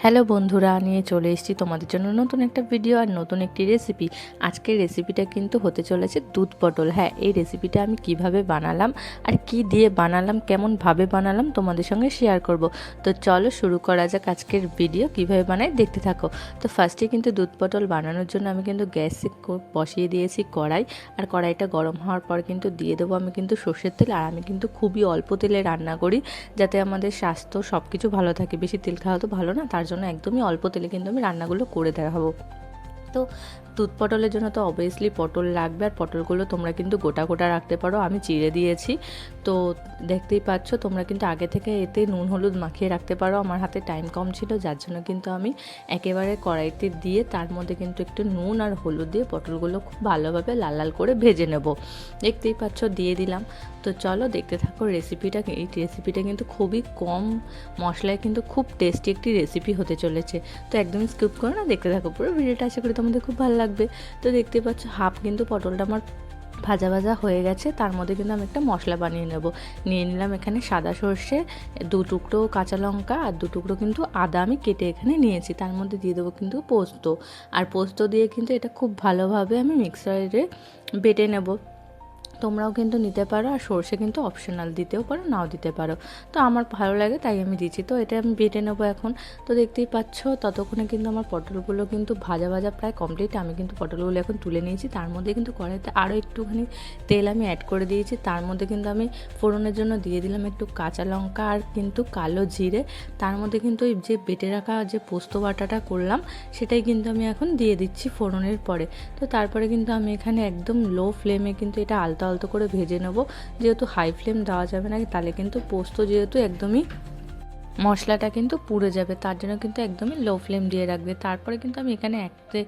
Hello বন্ধুরা, নিয়ে চলে এসেছি তোমাদের জন্য নতুন একটা ভিডিও আর নতুন একটি রেসিপি। আজকের রেসিপিটা কিন্তু হতে চলেছে দুধ পটল। হ্যাঁ, এই রেসিপিটা আমি কিভাবে বানালাম আর কি দিয়ে বানালাম, কেমনভাবে বানালাম তোমাদের সঙ্গে শেয়ার করব। তো চলো শুরু করা যাক আজকের ভিডিও। কিভাবে বানাই দেখতে থাকো। তো ফার্স্টে কিন্তু দুধ পটল বানানোর জন্য আমি কিন্তু গ্যাসে বসিয়ে দিয়েছি কড়াই। আর কড়াইটা গরম হওয়ার পর কিন্তু দিয়ে দেবো আমি কিন্তু সর্ষের তেল। আর আমি কিন্তু খুবই অল্প তেলে রান্না করি, যাতে আমাদের স্বাস্থ্য সব কিছু ভালো থাকে। বেশি তেল খাওয়া তো ভালো না, তার জন্য একদমই অল্প তেলে কিন্তু আমি রান্নাগুলো করে দেখাবো। তো দুধ পটলের জন্য তো অবভিয়াসলি পটল লাগবে, আর পটলগুলো তোমরা কিন্তু গোটা গোটা রাখতে পারো, আমি চিড়ে দিয়েছি। তো দেখতেই পাচ্ছ, তোমরা কিন্তু আগে থেকে এতে নুন হলুদ মাখিয়ে রাখতে পারো। আমার হাতে টাইম কম ছিল, যার জন্য কিন্তু আমি একেবারে কড়াইতে দিয়ে তার মধ্যে কিন্তু একটু নুন আর হলুদ দিয়ে পটলগুলো খুব ভালোভাবে লাল লাল করে ভেজে নেব। দেখতেই পাচ্ছ দিয়ে দিলাম। তো চলো দেখতে থাকো রেসিপিটা। এই রেসিপিটা কিন্তু খুবই কম মশলায় কিন্তু খুব টেস্টি একটি রেসিপি হতে চলেছে। তো একদমই স্কিপ করো না, দেখতে থাকো পুরো ভিডিওটা। আশা করি তোমাদের খুব ভালো লাগবে। তো দেখতে পাচ্ছ হাফ কিন্তু পটলটা আমার ভাজা ভাজা হয়ে গেছে। তার মধ্যে কিন্তু আমি একটা মশলা বানিয়ে নেব। নিয়ে নিলাম এখানে সাদা সর্ষে, 2 টুকরো কাঁচা লঙ্কা আর 2 টুকরো কিন্তু আদা আমি কেটে এখানে নিয়েছি। তার মধ্যে দিয়ে দেবো কিন্তু পোস্ত। আর পোস্ত দিয়ে কিন্তু এটা খুব ভালোভাবে আমি মিক্সারে বেটে নেব। তোমরাও কিন্তু নিতে পারো, আর সর্ষে কিন্তু অপশনাল, দিতেও পারো নাও দিতে পারো। তো আমার ভালো লাগে তাই আমি দিচ্ছি। তো এটা আমি বেটে নেবো এখন। তো দেখতেই পাচ্ছ ততক্ষণে কিন্তু আমার পটলগুলো কিন্তু ভাজা ভাজা প্রায় কমপ্লিট। আমি কিন্তু পটলগুলো এখন তুলে নিয়েছি। তার মধ্যে কিন্তু কড়াইতে আরও একটুখানি তেল আমি অ্যাড করে দিয়েছি। তার মধ্যে কিন্তু আমি ফোড়নের জন্য দিয়ে দিলাম একটু কাঁচা লঙ্কা আর কিন্তু কালো জিরে। তার মধ্যে কিন্তু ওই যে বেটে রাখা যে পোস্ত বাটাটা করলাম, সেটাই কিন্তু আমি এখন দিয়ে দিচ্ছি ফোড়নের পরে। তো তারপরে কিন্তু আমি এখানে একদম লো ফ্লেমে কিন্তু এটা আলতো আলতো করে ভেজে নেব। যেহেতু হাই ফ্লেম দেওয়া যাবে না, তাহলে কিন্তু পোস্ত যেহেতু একদমই মশলাটা কিন্তু পুড়ে যাবে, তার জন্য কিন্তু একদমই লো ফ্লেম দিয়ে রাখবে। তারপরে কিন্তু আমি এখানে একে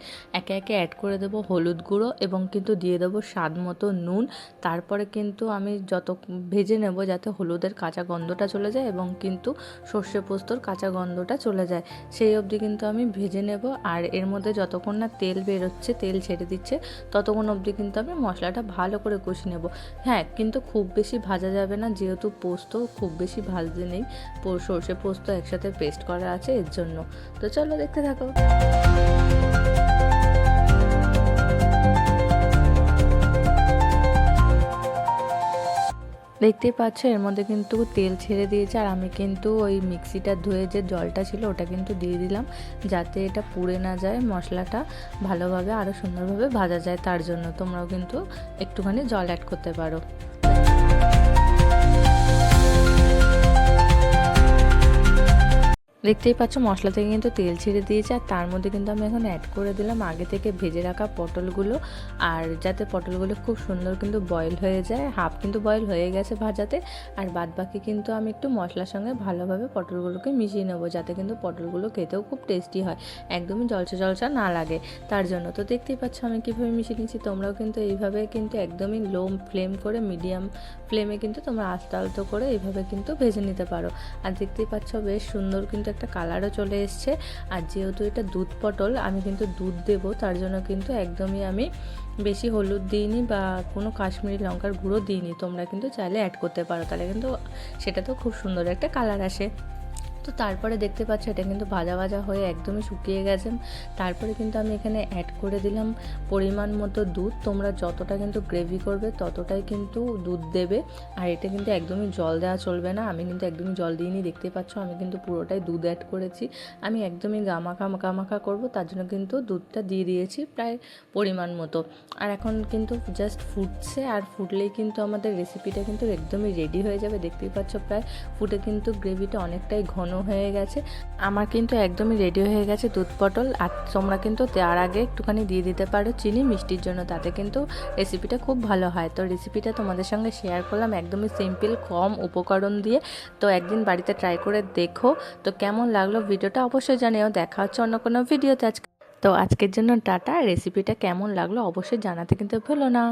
একে অ্যাড করে দেবো হলুদ গুঁড়ো এবং কিন্তু দিয়ে দেবো স্বাদ মতো নুন। তারপরে কিন্তু আমি যত ভেজে নেব যাতে হলুদের কাঁচা গন্ধটা চলে যায় এবং কিন্তু সর্ষে পোস্তর কাঁচা গন্ধটা চলে যায়, সেই অবধি কিন্তু আমি ভেজে নেব। আর এর মধ্যে যতক্ষণ না তেল বেরোচ্ছে, তেল ছেড়ে দিচ্ছে, ততক্ষণ অবধি কিন্তু আমি মশলাটা ভালো করে কষিয়ে নেব। হ্যাঁ, কিন্তু খুব বেশি ভাজা যাবে না, যেহেতু পোস্ত খুব বেশি ভাজতে নেই, সর্ষে পোস্ত একসাথে পেস্ট করা আছে এর জন্য। তো চলো দেখতে থাকো। দেখতেই পাচ্ছ এর মধ্যে কিন্তু তেল ছেড়ে দিয়েছে। আর আমি কিন্তু ওই মিক্সিটা ধুয়ে যে জলটা ছিল ওটা কিন্তু দিয়ে দিলাম, যাতে এটা পুড়ে না যায়, মশলাটা ভালোভাবে আরও সুন্দরভাবে ভাজা যায়। তার জন্য তোমরাও কিন্তু একটুখানি জল অ্যাড করতে পারো। দেখতেই পাচ্ছ মশলা থেকে কিন্তু তেল ছেড়ে দিয়েছে। আর তার মধ্যে কিন্তু আমি এখন অ্যাড করে দিলাম আগে থেকে ভেজে রাখা পটলগুলো। আর যাতে পটলগুলো খুব সুন্দর কিন্তু বয়েল হয়ে যায়, হাফ কিন্তু বয়েল হয়ে গেছে ভাজাতে। আর বাদ বাকি কিন্তু আমি একটু মশলার সঙ্গে ভালোভাবে পটলগুলোকে মিশিয়ে নেবো, যাতে কিন্তু পটলগুলো খেতেও খুব টেস্টি হয়, একদমই জলসা জলসা না লাগে তার জন্য। তো দেখতেই পাচ্ছ আমি কীভাবে মিশিয়ে নিচ্ছি। তোমরাও কিন্তু এইভাবে কিন্তু একদমই লো ফ্লেম করে মিডিয়াম ফ্লেমে কিন্তু তোমরা আস্তে আস্তে করে এইভাবে কিন্তু ভেজে নিতে পারো। আর দেখতেই পাচ্ছ বেশ সুন্দর কিন্তু একটা কালারও চলে এসছে। আর যেহেতু এটা দুধ পটল, আমি কিন্তু দুধ দেবো, তার জন্য কিন্তু একদমই আমি বেশি হলুদ দিইনি বা কোনো কাশ্মীরি লঙ্কার গুঁড়ো দিইনি। তোমরা কিন্তু চাইলে অ্যাড করতে পারো, তাহলে কিন্তু সেটা তো খুব সুন্দর একটা কালার আসে। তো তারপরে দেখতে পাচ্ছ এটা কিন্তু ভাজা ভাজা হয়ে একদমই শুকিয়ে গেছে। তারপরে কিন্তু আমি এখানে অ্যাড করে দিলাম পরিমাণ মতো দুধ। তোমরা যতটা কিন্তু গ্রেভি করবে ততটাই কিন্তু দুধ দেবে। আর এটা কিন্তু একদমই জল দেওয়া চলবে না, আমি কিন্তু একদমই জল দিইনি। দেখতে পাচ্ছ আমি কিন্তু পুরোটাই দুধ অ্যাড করেছি। আমি একদমই গামাখা করব, তার জন্য কিন্তু দুধটা দিয়ে দিয়েছি প্রায় পরিমাণ মতো। আর এখন কিন্তু জাস্ট ফুটছে, আর ফুটলেই কিন্তু আমাদের রেসিপিটা কিন্তু একদমই রেডি হয়ে যাবে। দেখতেই পাচ্ছ প্রায় ফুটে কিন্তু গ্রেভিটা অনেকটাই ঘন হয়ে গেছে। আমার কিন্তু একদমই রেডি হয়ে গেছে দুধ পটল। আর তোমরা কিন্তু দেওয়ার আগে একটুখানি দিয়ে দিতে পারো চিনি মিষ্টির জন্য, তাতে কিন্তু রেসিপিটা খুব ভালো হয়। তো রেসিপিটা তোমাদের সঙ্গে শেয়ার করলাম একদমই সিম্পল কম উপকরণ দিয়ে। তো একদিন বাড়িতে ট্রাই করে দেখো। তো কেমন লাগলো ভিডিওটা অবশ্যই জানিও। দেখা হচ্ছে অন্য কোনো ভিডিওতে। তো আজকের জন্য টাটা। রেসিপিটা কেমন লাগলো অবশ্যই জানাতে কিন্তু ভুলো না।